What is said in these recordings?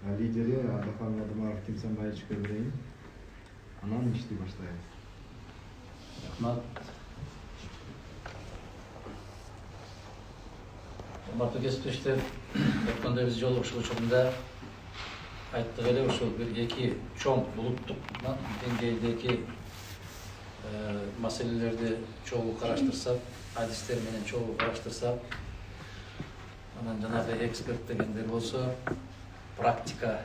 лидери Адахан Адымаров Кимсанбаевич Көбірейін. Анан ишти баштайбыз. Рахмат. Урматтуу кесиптештер, айткандай биз жолугушуу учурунда айттык эле ушул бир эки чоң улуттук деңгээлдеги маселелерди чогуу караштырсак, адистер менен чогуу караштырсак, анан жанагы эксперт дегендер болсо практика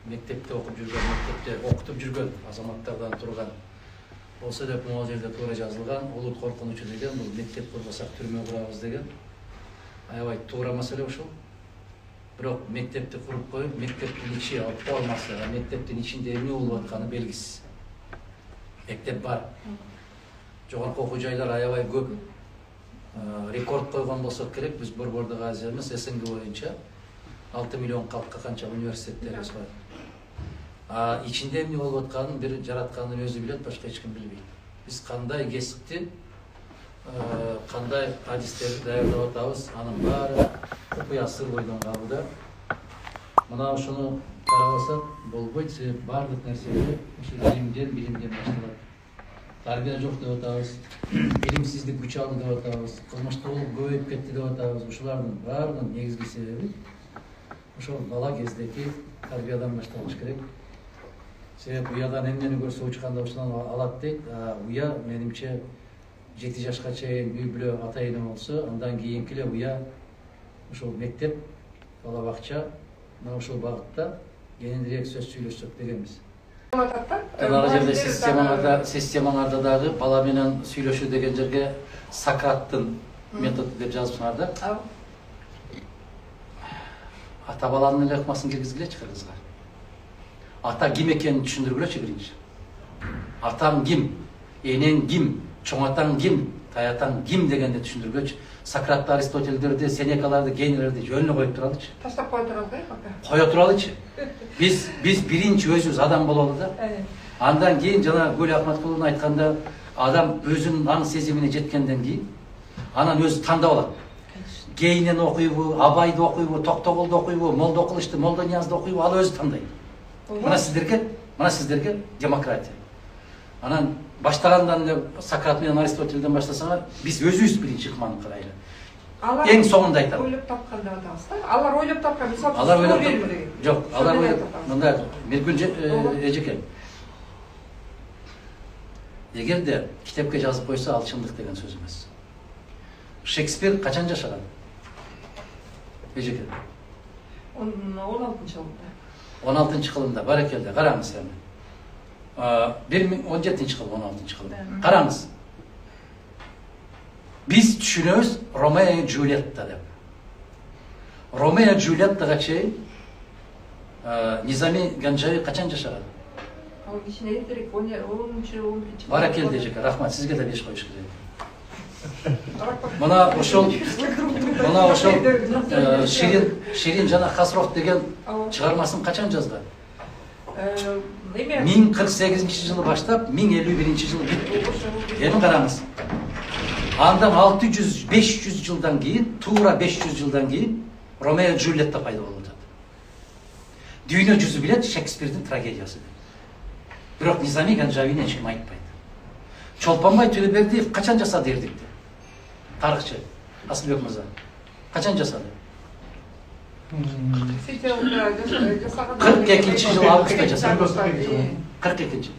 мектепте окуп жүргөн, мектепте окутуп жүргөн азаматтардан турган болсо деп могул жерде туура жазылган. Улут коркунучу деген бул мектеп курбасак түрмө курабыз деген аябай туура маселе ушул. Бирок мектепти куруп коюп, мектептин ичи формасы, мектептин ичинде эмне болуп атканы белгисиз. Мектеп бар. Жогорку окуу жайлар аябай көп. Рекорд койгон болсок керек, биз Борбордук Азия эмес, СНГ боюнча 6 миллион калкка канча университеттерибиз бар. Ичинде эмне болуп атканын бир жараткандын өзү билет, башка эч ким билбейт. Биз кандай кесипти, кандай адистерди даярдап атабыз, анын баары купуя сыр бойдон калууда. Мына ушуну карабасак болбойт, себеп баардык нерселер ушу билимден башталат. Тарбия жок деп атабыз, билимсиздик күч алды деп атабыз, кылмыштуулук көбөйүп кетти деп атабыз. Ушулардын баарынын негизги себеби ошол бала кездеги тарбиядан башталыш керек. Себеп уядан эмнени көрсө учканда ушунан алат дейт. Уя менимче 7 жашка чейин үй бүлө ата эне болсо, андан кийинки эле уя ушул мектеп, бала бакча, мына ушул багытта кененирээк сөз сүйлөшсөк дегенбиз. Жанагы жерде системаңарда дагы бала менен сүйлөшүү деген жерге Сократтын методу деп жазыпсыңар да. Ата баланын эле ыкмасын киргизгилечи кыргызга. Ата ким экенин түшүндүргүлөчү биринчи. Атам ким, энең ким, чоң атаң ким, таятаң ким дегенди түшүндүргүлөчү. Сократты, Аристотельдерди, Сенекаларды, Гейнелерди жөнүнө коюп туралычы. Таштап кое туралычы. Кое туралычы. Биз биринчи өзүбүз адам бололу да. Андан кийин жана Гүл Ахматкулдун айтканда адам өзүнүн аң сезимине жеткенден кийин анан өзү тандап алат. Гейнени окуйбу, Абайды окуйбу, Токтогулду окуйбу, Молдо Кылычты, Молдо Ниязды окуйбу, ал өзү тандайт. Мына сиздерге демократия. Анан баштагандан эле Сократ менен Аристотельден баштасаңар, биз өзүбүз биринчи ыкманы карайлы. Эң соңунда айтам. Ойлоп тапкан деп атабыз да. Алар ойлоп тапкан, биз жок, алар ойлоп мындай Миргүл эжеке. Эгерде китепке жазып койсо, ал чындык деген сөз эмес. Шекспир качан жашаган? Эжеке. 16-жылында. 16-жылында, барекелде, караңыз эми. 17-жыл, 16-жыл. Караңыз. Биз түшүнөбүз Ромео и Джульетта деп. Ромео и Джульеттага чейин Низами Ганжави качан жашаган? Ал кичине эртерээк, 10-11-жыл. Барекелде эжеке, рахмат, сизге да беш коюш керек. Мына ошол Ширин жана Хасров деген чыгармасын качан жазган? 1048-жылы баштап 1051 жылы бүттү. Эми караңыз. Андан 600-500 жылдан кийин, туура 500 жылдан кийин Ромео и Джульетта пайда болуп атат. Дүйнө жүзү билет Шекспирдин трагедиясы. Бирок Низами Ганжавини эч ким айтпайт. Чолпонбай Төлөбердиев качан жасады эрдикти? Тарыхчы Асылбек мырза. Качан жасады? 42-жыл августта жасады. 42-жыл.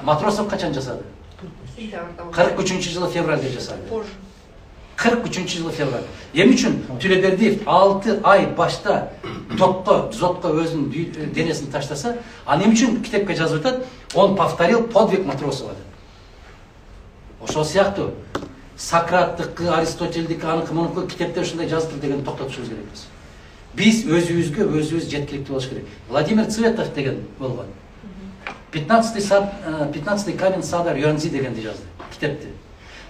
Матросов качан жасады? 43-жылы февралда жасады. 43-жылы февраль. Эмне үчүн Төлөбердиев 6 ай башта дзотко өзүнүн денесин таштаса, ал эмне үчүн китепке жазып атат? Он повторил подвиг Матросова. Ошол сыяктуу Сократтыкы, Аристотельдики, аныкы мунукы китепте ушундай жазылды деген токтотушубуз керекпиз. Биз өзүбүз жеткиликтүү болуш керек. Владимир Цветов деген болгон. 15-й камень сада Рюанзи дегенди жазды китепти.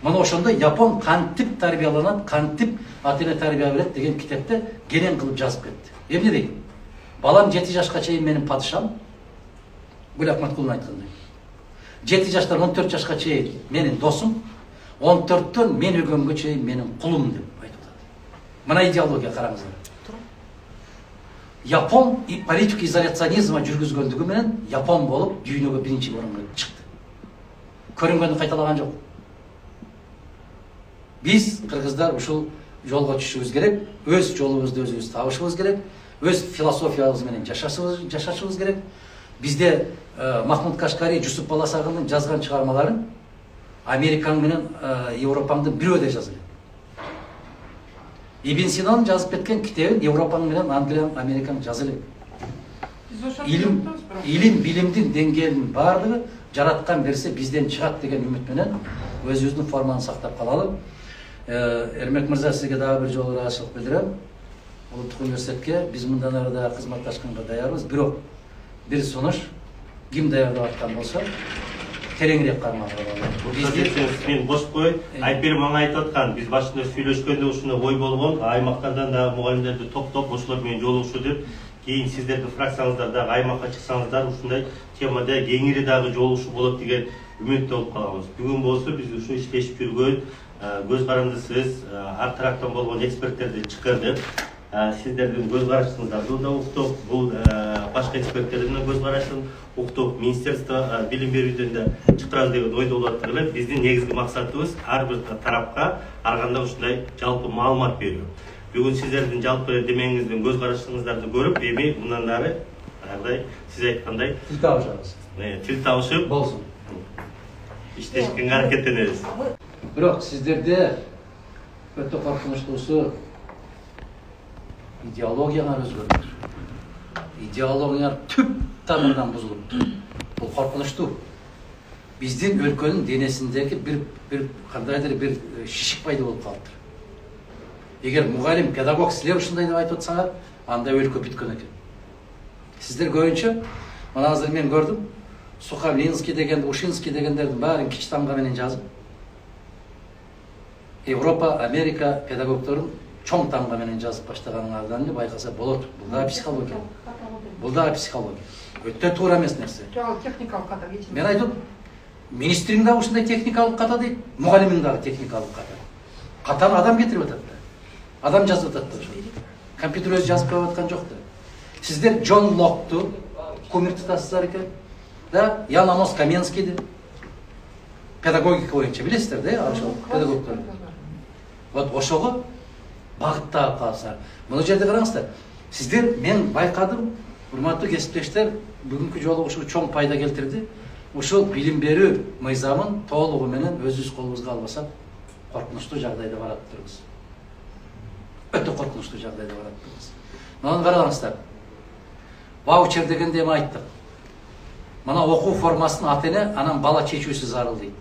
Мына ошондо Япон кантип тарбияланат, кантип ата-эне тарбия берет деген китепте кенен кылып жазып кетти. Эмне дейт? Балам 7 жашка чейин менин падышам. Гүл Ахматкулдун айткандай. 7 жаштан 14 жашка чейин менин досум, 14төн мен өлгөнгө чейин менин кулум деп айтып атат. Мына идеология караңыздар. Япон политик изоляционизмға жүргізгендігі менен Япон болып дүйнөгө биринчи орунга чыкты. Көрүнгөндү кайталаган жок. Биз кыргыздар ушул жолго түшүшүбүз керек, өз жолубузду өзүбүз табышыбыз керек, өз философиябыз менен жашашыбыз керек. Бизде Махмуд Кашкари, Жусуп Баласагындын жазган чыгармаларын Американ менен Европаңдын бирөөдө жазылат. Ибн Синанын жазып кеткен китебин Европаң менен Англия, Американ жазылат. Илим, билимдин деңгээлинин бардыгы жараткан берсе бизден чыгат деген үмүт менен өзүбүздүн форманы сактап калалы. Эрмек мырза, сизге дагы бир жолу ыраазычылык билдирем. Улуттук университетке биз мындан ары да кызматташканга даярбыз, бирок бир сунуш ким даярдап аткан болсо тереңирээк кармак болот. Мен бош коюп, Айпер мага айтып аткан, биз башында сүйлөшкөндө ушундай ой болгон, аймактардан да мугалимдерди топтоп ошолор менен жолугушу деп, кийин сиздердин фракцияларыңыздар дагы аймакка чыксаңыздар, ушундай темада кеңири дагы жолугушу болот деген үмүттө болуп калабыз. Бүгүн болсо биз ушу иштешип жүргөн көз карандысыз ар тараптан болгон эксперттерди чакырдык. Сиздердин көз карашыңыздарды да уктук, бул башка эксперттердин көз карашын уктук, министерство билим берүүдөн да чакырабыз деген ойдо болуп эле. Биздин негизги максатыбыз ар бир тарапка ар кандай ушундай жалпы маалымат берүү. Бүгүн сиздердин жалпы демеңиздин көз карашыңыздарды көрүп, эми мындан ары сиз айткандай Тил табышабыз. Тил табышып болсун. Иштешкенге аракеттенебиз. Бирок сиздерде өтө коркунучтуусу идеологиялар өзгөрүптүр. Идеологиялар түп тамырдан бузулуптур. Бул коркунучтуу. Биздин өлкөнүн денесиндеги бир кандайдыр бир шишик пайда болуп калыптыр. Эгер мугалим, педагог силер ушундай деп айтып атсаңар, анда өлкө бүткөн экен. Сиздер көбүнчө, мына азыр мен көрдүм, Сухомлинский деген, Ушинский дегендердин баарын кичи тамга менен жазып, Европа, Америка педагогдорун чоң тамга менен жазып баштаганыңардан эле байкаса болот. Бул да психология. Бул да психология. Өтө туура эмес нерсе. Техникалык ката кечин. Мен айтып, министриң да ушундай техникалык ката дейт, мугалимиң дагы техникалык ката. Катаны адам кетирип атат да. Адам жазып атат да. Компьютер өзү жазып коюп аткан жок да. Сиздер Джон Локту кумир тутасыздар экен. Да, Ян Амос Каменскийди. Педагогика боюнча билесиздер да, ошол педагогдор. Вот ошого багыттап калсаңар. Мына жерде караңыздар. Сиздер, мен байкадым, урматтуу кесиптештер, бүгүнкү жолугушуу чоң пайда келтирди. Ушул билим берүү мыйзамын толугу менен өзүбүз колубузга албасак, коркунучтуу жагдайда барат турбуз. Өтө коркунучтуу жагдайда барат турбуз. Мына караңыздар. Ваучер дегенде эми айттык. Мына окуу формасынын ата-эне анан бала чечүүсү зарыл дейт.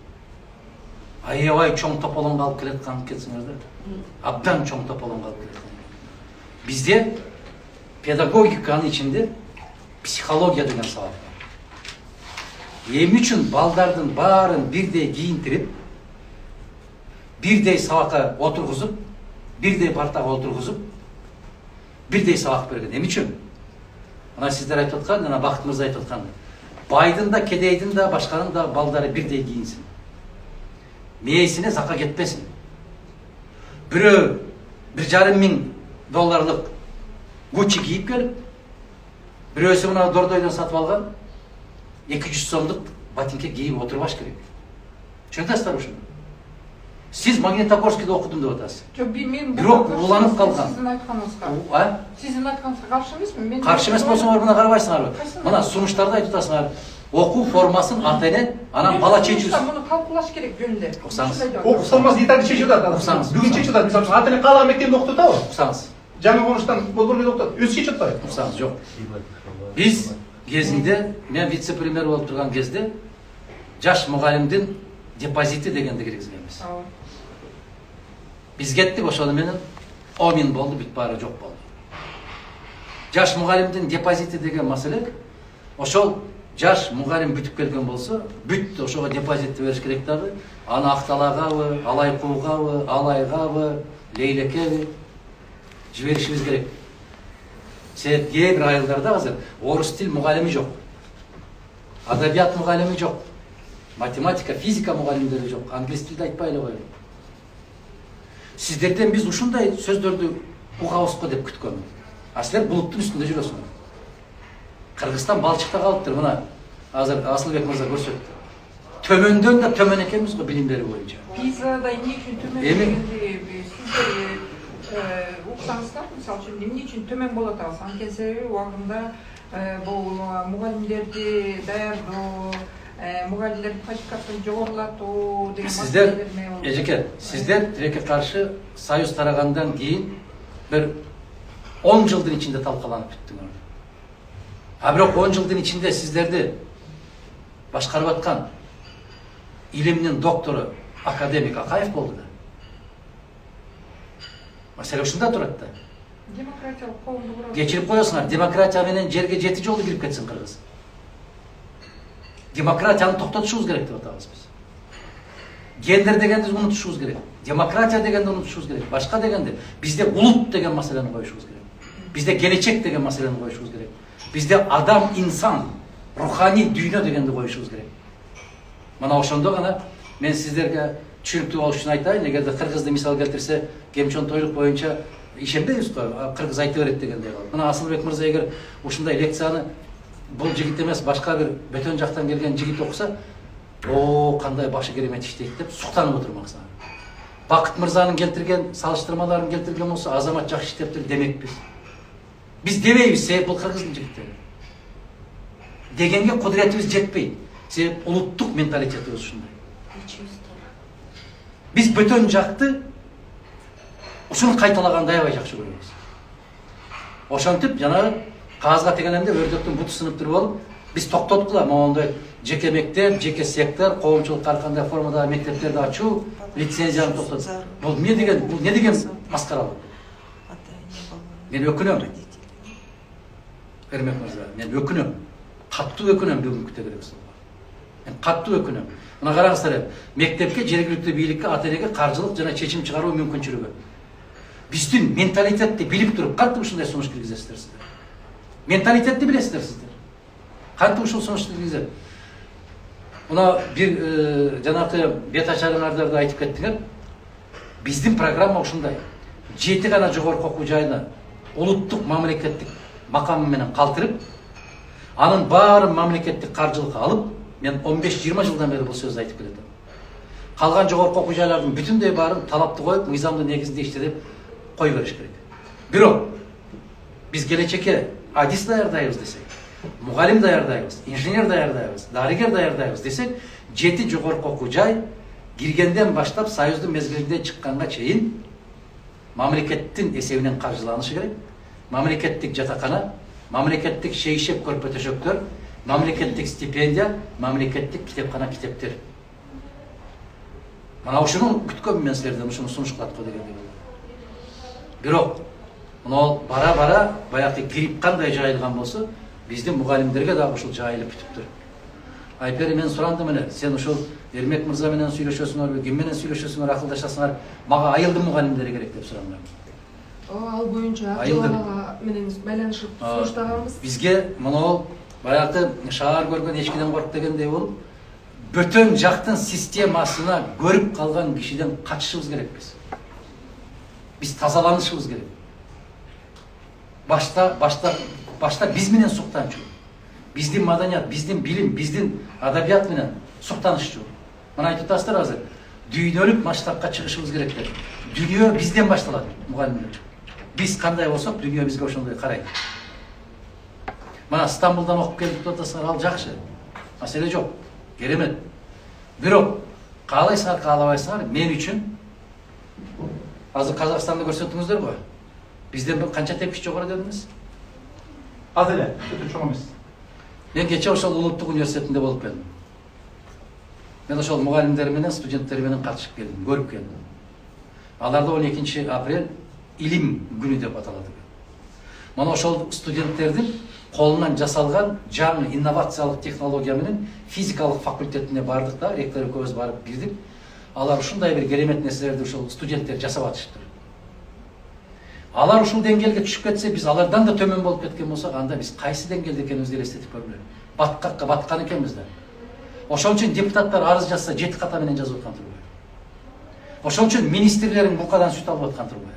Аябай чоң тополоңго алып келатканын кетсиңердер. Абдан чоң тополоңго алып келаткан. Бизде педагогиканын ичинде психология деген сабак бар. Эмне үчүн балдардын баарын бирдей кийинтирип, бирдей сабакка отургузуп, бирдей партага отургузуп, бирдей сабак берген? Эмне үчүн? Мына сиздер айтып аткан, жана Бакыт мырза айтып аткан. Байдын да, кедейдин да, башканын да балдары бирдей кийинсин. Мээсине закка кетпесин. Бирөө $1,500 Gucci кийип келип, бирөөсү мына Дордойдон сатып алган 200 сомдук ботинке кийип отурбаш керек. Чөтөсүздөр ушуну. Сиз Магнитогорскийде окудум деп атасыз. Жок, мен бирок уланып калган. Сиздин айтканыңызга. Сиздин айтканыңызга каршы эмесмин. Каршы эмес болсоңор мына карабайсыңарбы? Мына сунуштарды айтып атасыңар. Окуу формасын ата-эне, анан бала чечүүсү. Муну талкуулаш керек жөнүндө. Окуу формасы деталь чечип атат. Бүгүн чечип атат. Мисалы үчүн ата-эне каалаган мектепте окутуп атабы? Уксаңыз. Жаңы конуштан болбор эле окутат. Өзү чечип атпайбы? Уксаңыз, жок. Биз кезинде, мен вице-премьер болуп турган кезде жаш мугалимдин депозити дегенди киргизгенбиз. Биз кеттик ошону менен 10 миң болду, бүт баары жок болду. Жаш мугалимдин депозити деген маселе, ошол жаш мугалим бүтүп келген болсо, бүт ошого депозитти бериш керек дагы. Аны Акталагабы, Алайкуугабы, Алайгабы, Лейлекеби жиберишибиз керек. Себеп кээ бир айылдарда азыр орус тил мугалими жок. Адабият мугалими жок. Математика, физика мугалимдери жок. Англис тилди айтпай эле коелу. Сиздерден биз ушундай сөздөрдү угабызго деп күткөн. Силер булуттун үстүндө жүрөсүңөр. Кыргызстан балчыкта калыптыр, мына азыр Асылбек мырза көрсөттү. Төмөндөн да төмөн экенбиз го билимдери боюнча. Пизада эмне үчүн төмөн дегенди сиздер уксаңыздар, мисалы үчүн эмне үчүн төмөн болуп атабыз? Анткени себеби убагында бул мугалимдерди даярдоо, мугалимдердин квалификациясын жогорулатуу деген Сиздер, эжеке, сиздер тилекке каршы союз тарагандан кийин бир 10 жылдын ичинде талкаланып бүттүңөр. А бирок 10 жылдын ичинде сиздерди башкарып аткан илимдин доктору академик Акаев болду да. Маселе ушунда турат да. Демократиялык коомду курабыз. Кечирип коесуңар, демократия менен жерге 7 жолу кирип кетсин Кыргыз. Демократияны токтотушубуз керек деп атабыз биз. Гендер дегенди унутушубуз керек. Демократия дегенди унутушубуз керек. Башка дегенди бизде улут деген маселени коюшубуз керек. Бизде келечек деген маселени коюшубуз керек. Бизде адам, инсан, руханий дүйнө дегенди коюшубуз керек. Мына ошондо гана мен сиздерге түшүнүктүү болуш үчүн айтайын. Эгерде кыргызды мисал келтирсе, кемчонтойлук боюнча ишенбейбиз го, кыргыз айта берет дегендей калат. Мына Асылбек мырза эгер ушундай лекцияны бул жигит эмес, башка бир бөтөн жактан келген жигит окуса, о, кандай башы керемет иштейт деп суктанып отурмак сага. Бакыт мырзанын келтирген салыштырмаларын келтирген болсо, Азамат жакшы иштептир демекпиз. Биз дебейбиз, себеп бул кыргыздын жигиттери. Дегенге кудуретибиз жетпейт. Себеп улуттук менталитетибиз ушундай. Биз бөтөн жакты ушуну кайталаганды аябай жакшы көрөбүз. Ошентип жанагы кагазга тегенемде өрдөктүн буту сынып туруп алып, биз токтоткула моундай жеке мектеп, жеке сектор, коомчулукка ар кандай формадагы мектептерди ачуу, лицензияны токтотуп. Бул не деген маскаралык? Мен өкүнөм. Эрмек мырза, мен өкүнөм. Каттуу өкүнөм бүгүнкү тегерексизге. Мен каттуу өкүнөм. Мына караңыздар, мектепке, жергиликтүү бийликке, ата-энеге каржылык жана чечим чыгаруу мүмкүнчүлүгү. Биздин менталитетти билип туруп, кантип ушундай сунуш киргизесиздер сиздер? Менталитетти билесиздер сиздер. Кантип ушул сунушту киргизет? Мына бир жанакы бет ачарыңарда да айтып кеттиңер. Биздин программа ушундай. 7 гана жогорку окуу жайына улуттук мамлекеттик макамы менен калтырып, анын баарын мамлекеттик каржылыкка алып, мен 15-20 жылдан бери бул сөздү айтып келетим. Калган жогорку окуу жайлардын бүтүндөй баарын талапты коюп, мыйзамдын негизинде иште деп кой бериш керек. Бирок биз келечекке адис даярдайбыз десек, мугалим даярдайбыз, инженер даярдайбыз, дарыгер даярдайбыз десек, 7 жогорку окуу жай киргенден баштап союздун мезгилинде чыкканга чейин мамлекеттин эсебинен каржыланышы керек. Мамлекеттик жатакана, мамлекеттик шейшеп көрпө төшөктөр, мамлекеттик стипендия, мамлекеттик китепкана китептер. Мына ушуну күткөнмүн мен силерден, ушуну сунуштап кой дегендей болду. Бирок мына бара-бара баягы грипп кандай жайылган болсо, биздин мугалимдерге дагы ушул жайылып бүтүптүр. Айпери мен сурандым эле, сен ушул Эрмек мырза менен сүйлөшөсүңөрбү, ким менен сүйлөшөсүңөр, акылдашасыңар, мага айылдын мугалимдери керек деп сурандым. Ал боюнча ага менен байланышып сунуштаганбыз. Бизге мына баягы шаар көргөн эчкиден корк дегендей болуп, бөтөн жактын системасына көрүп калган кишиден качышыбыз керек биз. Биз тазаланышыбыз керек. Башта биз менен суктанчу. Биздин маданият, биздин билим, биздин адабият менен суктанышчу. Мына айтып атасыздар азыр. Дүйнөлүк масштабка чыгышыбыз керек деп. Дүйнө бизден башталат, мугалимдер. Биз кандай болсок, дүйнө бизге ошондой карайт. Мына Стамбулдан окуп келдик деп атасыңар, ал жакшы. Маселе жок. Керемет. Бирок каалайсыңар, каалабайсыңар, мен үчүн азыр Казакстанды көрсөттүңүздөр го. Бизден канча тепкич жогору дедиңиз? Az эле, өтө чоң эмес. Мен кече ошол улуттук университетинде болуп келдим. Мен ошол мугалимдер менен, студенттер менен катышып келдим, көрүп келдим. Аларда 12 апрель илим күнү деп аталат. Мана ошол студенттердин колунан жасалган жаңы инновациялык технология менен физикалык факультетине бардык да, ректор экөөбүз барып кирдик. Алар ушундай бир керемет нерселерди ошол студенттер жасап атышыптыр. Алар ушул деңгээлге түшүп кетсе, биз алардан да төмөн болуп кеткен болсок, анда биз кайсы деңгээлде экенибизди элестетип көргүлө. Баткакка баткан экенбиз да. Ошон үчүн депутаттар арыз жазса 7 ката менен жазып аткан турбайбы? Ошон үчүн министрлерин букадан сүт алып аткан турбайбы?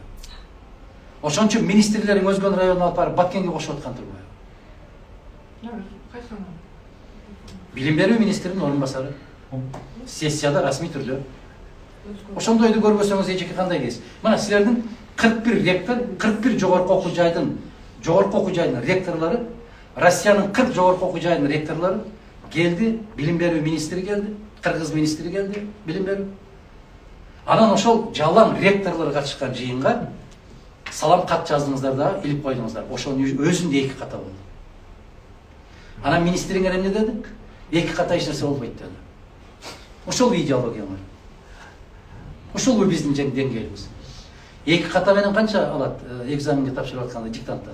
Ошон үчүн министрлерин өзгөн районуна алып барып Баткенге кошуп аткан турбайбы? Кайсы? Билим берүү министринин орун басары. Сессияда расмий түрдө. Ошондойду көрбөсөңүз эчеки кандай дейсиз? Мына силердин 41 ректор, 41 жогорку окуу жайдын ректорлору, Россиянын 40 жогорку окуу жайдын ректорлору келди, билим берүү министри келди, кыргыз министри келди, билим берүү. Анан ошол жалаң ректорлор катышкан жыйынга салам кат жаздыңыздар да, илип койдуңуздар. Ошонун өзүндө 2 ката болду. Анан министриңер эмне деди? 2 ката эч нерсе болбойт деди. Ошол идеология бар. Ошол биздин деңгээлибиз. 2 ката менен канча алат экзаменге тапшырып атканда диктанттан?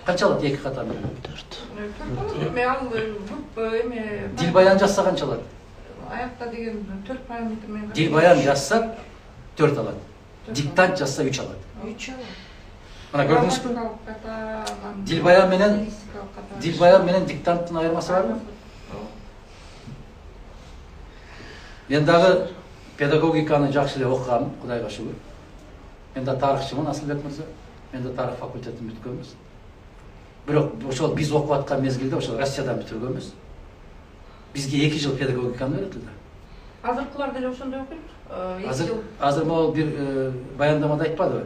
Канча алат 2 ката менен? 4. Дилбаян жазса канча алат? Аякта деген 4 параметр менен. Дилбаян жазса 4 алат. Диктант жазса 3 алат. 3 алат. Мына көрдүңүзбү? Дилбаян менен диктанттын айырмасы барбы? Мен дагы педагогиканы жакшы эле окугам, Кудайга шүгүр. Мен да тарыхчымын, Асылбек мырза. Мен да тарых факультетин бүткөнбүз. Бирок ошол биз окуп аткан мезгилде ошол Россиядан бүтүргөнбүз. Бизге 2 жыл педагогиканы öğretildi. Азыркылар деле ошондой окуйт. Азыр могул бир баяндамада айтпадыбы?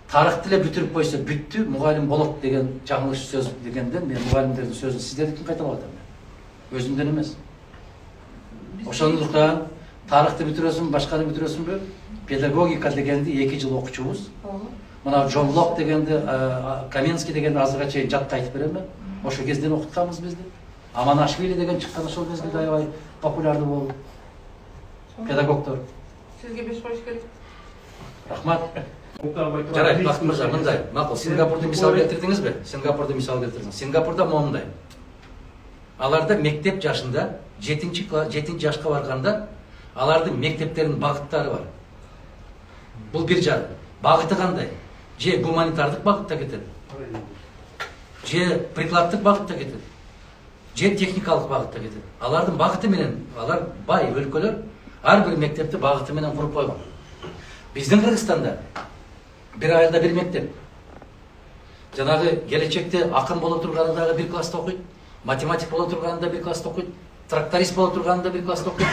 Тарыхты эле бүтүрүп койсо бүттү, мугалим болот деген жаңылыш сөз дегенден мен мугалимдердин сөзүн сиздердикин кайталап атам. Өзүмдөн эмес. Ошондуктан тарыхты бүтүрөсүң, башканы бүтүрөсүңбү? Педагогика дегенди 2 жыл окучубуз. Мына Джон Лок дегенди, Каменский дегенди азырга чейин жатка айтып берем мен. Ошо кезден окутканбыз бизди. Аманашвили деген чыккан ошол мезгилде аябай популярдуу болду. Педагогдор. Сизге 5 коюш керек. Рахмат. Жарайт, Бакыт мырза, мындай. Макул, Сингапурду мисал келтирдиңизби? Сингапурду мисал келтирдиңиз. Сингапурда момундай. Аларда мектеп жашында 7 жашка барганда алардын мектептеринин багыттары бар. Бул бир жагы. Багыты кандай? Же гуманитардык багытта кетет. Же прикладдык багытта кетет. Же техникалык багытта кетет. Алардын багыты менен, алар бай өлкөлөр ар бир мектепти багыты менен куруп койгон. Биздин Кыргызстанда бир айылда бир мектеп. Жанагы келечекте акын боло турганында бир класста окуйт, математик боло турганында бир класста окуйт, тракторист боло турганында бир класста окуйт,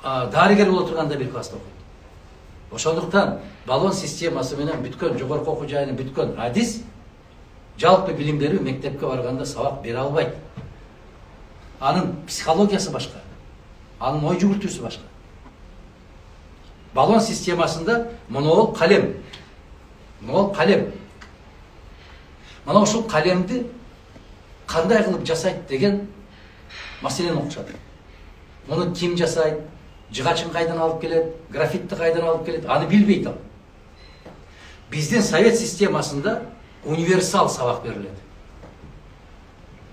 дарыгер боло турганында бир класста окуйт. Ошондуктан баллон системасы менен бүткөн жогорку окуу жайын бүткөн адис жалпы билим берүү мектепке барганда сабак бере албайт. Анын психологиясы башка. Анын ой жүгүртүүсү башка. Баллон системасында монол калем. Монол калем. Мына ошол калемди кандай кылып жасайт деген маселени окушат. Муну ким жасайт? Жыгачын кайдан алып келет? Графитти кайдан алып келет? Аны билбейт ал. Биздин совет системасында универсал сабак берилет.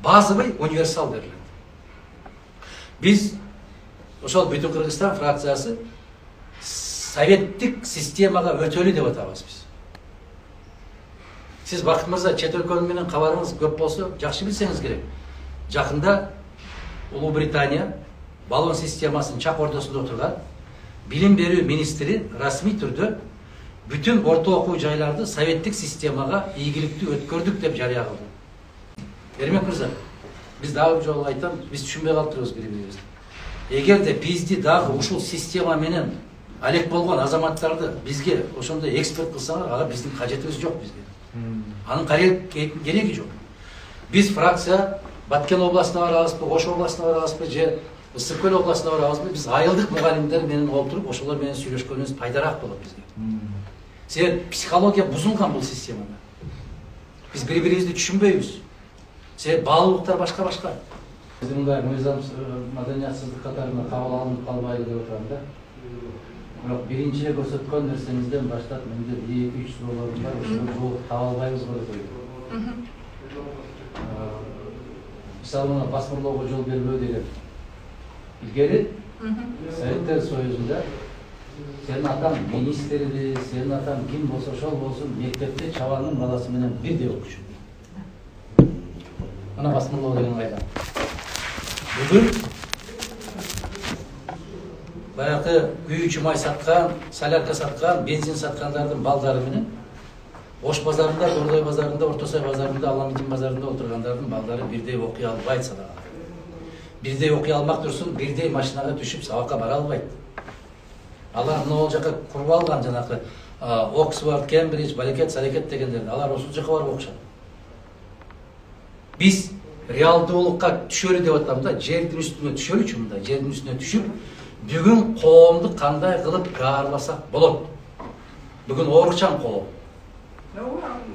Базовый универсал берилет. Биз ошол бүтүн Кыргызстан фракциясы советтик системага өтөлү деп атабыз биз. Сиз Бакыт мырза чет өлкөнүн менен кабарыңыз көп болсо жакшы билсеңиз керек. Жакында Улуу Британия баллон системасынын чак ортосунда отурган билим берүү министри расмий түрдө бүтүн орто окуу жайларды советтик системага ийгиликтүү өткөрдүк деп жарыя кылды. Эрмек мырза, биз дагы бир жолу айтам, биз түшүнбөй калыптырбыз бири-бирибизди. Эгерде бизди дагы ушул система менен алек болгон азаматтарды бизге ошондой эксперт кылсаңар, ага биздин кажетибиз жок бизге. Анын кереги жок. Биз фракция Баткен областына барабызбы, Ош областына барабызбы, же Ысык көл областына барабызбы, биз айылдык мугалимдер менен олтуруп, ошолор менен сүйлөшкөнүбүз пайдараак болот бизге. Себеби психология бузулган бул системада. Биз бири-бирибизди түшүнбөйбүз. Себеби баалуулуктар башка-башка. Биз мындай мыйзам маданиятсыздык катарына кабыл алынып калбайлы деп атам да. Бирок биринчи эле көрсөткөн нерсеңизден баштап менде 2-3 суроолорум бар, ошону жол таба албайбыз го деп ойлойм. Мисалы мына басмырлоого жол бербөө деген. Илгери Советтер Союзунда сенин атаң министрби, сенин атаң ким болсо ошол болсун, мектепте чабанын баласы менен бирдей окучу. Ана басмырлоо деген кайда? Бүгүн баягы үй içi май саткан, солярка саткан, бензин саткандардын балдары менен Ош базарында, Бордой базарында, Ортосай базарында, Аламитин базарында отургандардын балдары бирдей окуй албайт сабакка. Бирдей окуй алмак турсун, бирдей машинага түшүп сабакка бара албайт. Алар могул жака куруп алган жанакы Оксфорд, Кембридж, Балекет, Салекет дегендерди. Алар ошол жака барып окушат. Биз реалдуулукка түшөлү деп атам да, жердин үстүнө түшөлүчү мындай, жердин үстүнө түшүп, бүгүн коомду кандай кылып каарласак болот? Бүгүн оорукчан коом.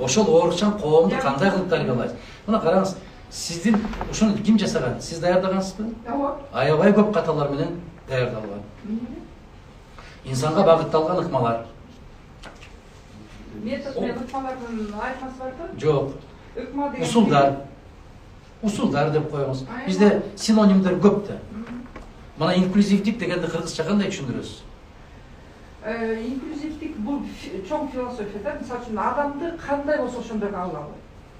Ошол оорукчан коомду кандай кылып тарбиялайбыз? Мына караңыз, сиздин ушуну ким жасаган? Сиз даярдагансызбы? Аябай көп каталар менен даярдалган. Инсанга багытталган ыкмалар. Метод менен ыкмалардын айырмасы бар да? Жок. Ыкма деген Усулдар. Усулдар деп коебуз. Бизде синонимдер көп да. Мына инклюзивдик дегенди кыргызча кандай түшүндүрөсүз? Инклюзивдик бул чоң философия да. Мисалы үчүн адамды кандай болсо ошондой кабыл алуу.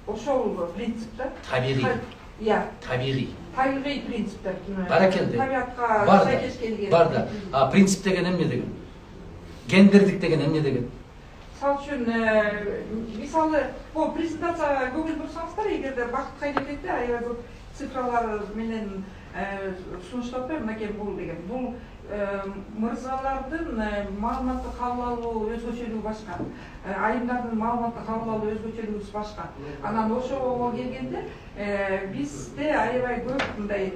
Ошол принцип да. Табигый. Иә. Табигый. Табигый принциптер. Бар экен да. Табиатка сайкеш келген. Бар да. А принцип деген эмне деген? Гендердик деген эмне деген? Мисалы үчүн, мисалы, бул презентация көңүл бурсаңыздар, эгерде Бакыт Кайрекетте аябай көп цифралар менен сунуштап берем, мынакей бул деген. Бул мырзалардын маалыматты кабыл алуу өзгөчөлүгү башка, айымдардын маалыматты кабыл алуу өзгөчөлүгү башка. Анан ошого келгенде бизде аябай көп мындай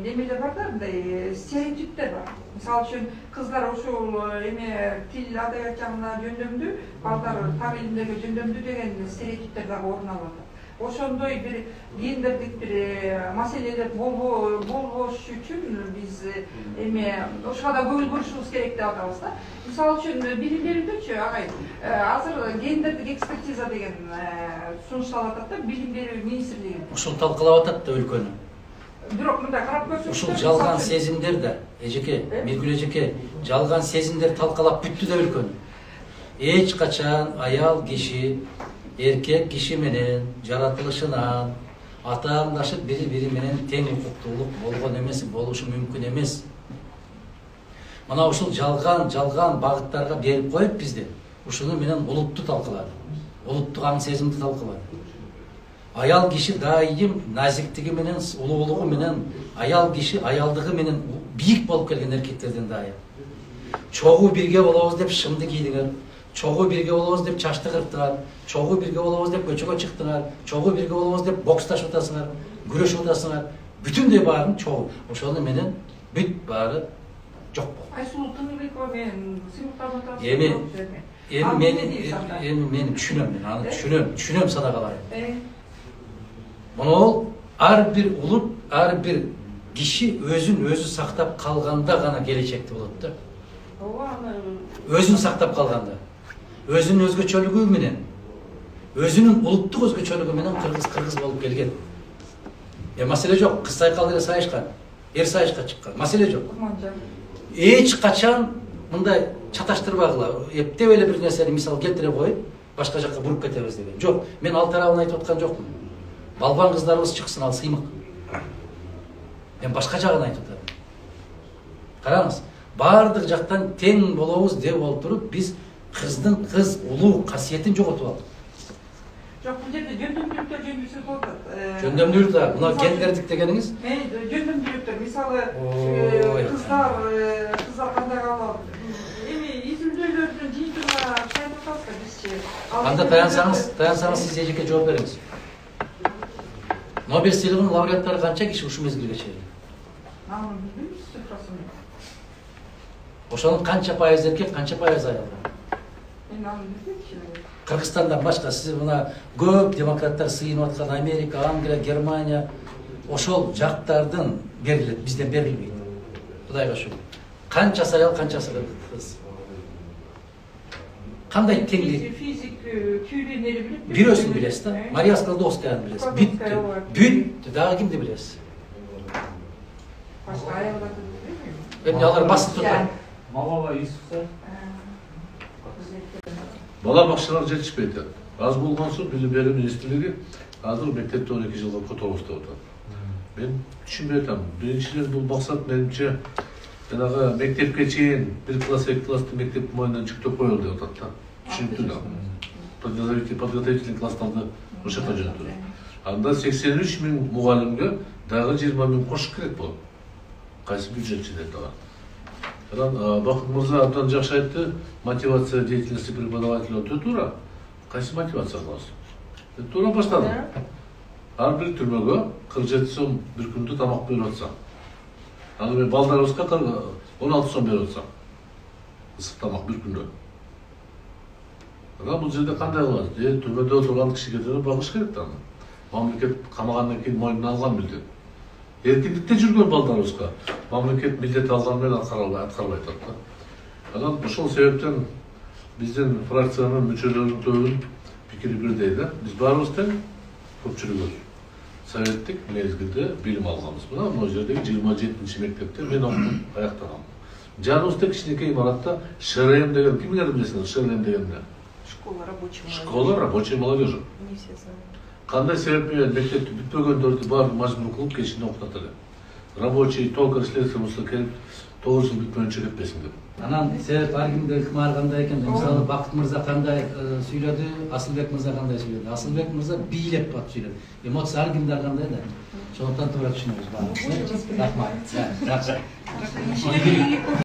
эмелер бар да, мындай стереотиптер бар. Мисалы үчүн кыздар ошол тил адабият жагына жөндөмдүү, балдар так илимдерге жөндөмдүү деген стереотиптер дагы орун алат. Ошондой бир гендердик бир маселелер болбош үчүн биз ошого да көңүл бурушубуз керек деп атабыз да. Мисалы үчүн билим берүүдөгүчү агай азыр гендердик экспертиза деген сунушталып атат да, билим берүү министрлиги. Ушул талкалап атат да өлкөнү. Бирок мындай карап көрсөңүздөр, Ушул жалган сезимдер да, эжеке, Миргүл эжеке, жалган сезимдер талкалап бүттү да өлкөнү. Эч качан аял киши эркек киши менен жаратылышынан атаандашып бири-бири менен тең укуктуулук болгон эмес, болушу мүмкүн эмес. Мына ушул жалган багыттарга берип коюп бизде ушуну менен улутту талкалады. Улуттук аң сезимди талкалады. Аял киши дайым назиктиги менен, улуулугу менен, аял киши аялдыгы менен бийик болуп келген эркектерден дайым. Чогуу бирге болобуз деп шымды кийдиңер, чогуу бирге болобуз деп чачты кырптыңар, чогуу бирге болобуз деп көчөгө чыктыңар, чогуу бирге болобуз деп боксташып атасыңар, күрөшүп атасыңар. Бүтүндөй баарын чогуу. Ошону менен бүт баары жок болду. Айсулуу Тыныгбекова менен сыйлыктарды атасыз. Мен түшүнөм, аны түшүнөм садакаларын. Мына ар бир улут, ар бир киши өзүн өзү сактап калганда гана келечекти болот да. Өзүн сактап калганда, өзүнүн өзгөчөлүгү менен, өзүнүн улуттук өзгөчөлүгү менен кыргыз болуп келген. Маселе жок, кыз сайкал эле сайышкан, эр сайышка чыккан, маселе жок. Эч качан мындай чаташтырбагыла, эптеп эле бир нерсени мисал келтире коюп, башка жакка буруп кетебиз деген. Жок, мен ал тарабын айтып аткан жокмун. Балбан кыздарыбыз чыксын, ал сыймык. Мен башка жагын айтып атам. Караңыз, бардык жактан тең болобуз деп олтуруп, биз кыз улуу касиетин жоготуп алдык. Жок, бул жерде жөндөмдүүлүктөр жөнүндө сөз болуп атат. Жөндөмдүүлүк да, мына гендердик дегениңиз? Жөндөмдүүлүктөр, мисалы кыздар кандай кабыл изилдөөлөрдүн жыйынтыгына айтып атасызбы бизчи? Анда таянсаңыз сиз эжеке жооп бериңиз. Нобель сыйлыгынын лауреаттары канча киши ушул мезгилге чейин? Аны билбеймиз цифрасын. Ошонун канча пайыз эркек, канча пайыз аял? Мен аны билбейм. Кыргызстандан башка сиз мына көп демократтар сыйынып аткан Америка, Англия, Германия ошол жактардын берилет, бизден берилбейт. Кудайга шүгүр. Канчасы аял, канчасы кыз? Кандай теңдик? Физик түйрөнери билет. Бирөөсүн билесиз да? Мария Складовскаяны билесиз. Бүттү. Дагы кимди билесиз? Башка аялдарды билбейм. Эмне алар басып турат? Малова Юсуфта. Бала бакчалар жетишпейт. Аз болгон соң билим берүү министрлиги азыр мектепте 12 жылга которуп атат. Мен түшүнбөй атам. Биринчиден бул максат менимче жанагы мектепке чейин 1 класс 2 класстын мектептин мойнунан жүктөп коюлду деп атат да. Түшүнүктүү да. Подготовительный класстарды ошо жака жөнөтүлдү. Анда 83 000 мугалимге дагы 20 000 кошуш керек болот. Кайсы бюджет чыгат ага. Бакыт мырза абдан жакшы айтты, мотивация деятельности преподавателя өтө туура. Кайсы мотивация кыласыз? Туура баштадым. Ар бир түрмөгө 47 сом бир күндө тамак берип атсам. Аны мен балдарыбызга 16 сом берип атсам. Ысык тамак бир күндө. Бул жерде кандай кылат? Түрмөдө отурган кишиге деле багыш керек да. Мамлекет камагандан кийин мойнуна алган милдет. Эркиндикте жүргөн балдарыбызга мамлекет милдет алган менен аткарбай атат да. Анан ошол себептен биздин фракциянын мүчөлөрүнүн көбүнүн пикири бирдей да. Биз баарыбыз тең, көпчүлүгүбүз советтик мезгилде билим алганбыз. Мына бул жердеги 27-чи мектепте мен окуп аяктагам. Жаныбызда кичинекей имаратта ШРМ деген, кимдер билесиңер ШРМ дегенди? Школа рабочей молодежи. Не все знают. Кандай себеп менен мектепти бүтпөгөндөрдү баарын мажбур кылып кечинде окутат эле. Рабочий толкар следствиемузга келип 9 жыл бүтпөйүнчө кетпесиң деп. Анан себеп ар кимде ыкмар кандай экен. Мисалы Бакыт мырза кандай сүйлөдү, Асылбек мырза кандай сүйлөдү. Асылбек мырза бийлеп бат сүйлөдү. Эмоция ар кимде кандай да. Ошондуктан туура түшүнөбүз баарыбыз. Рахмат. Жакшы.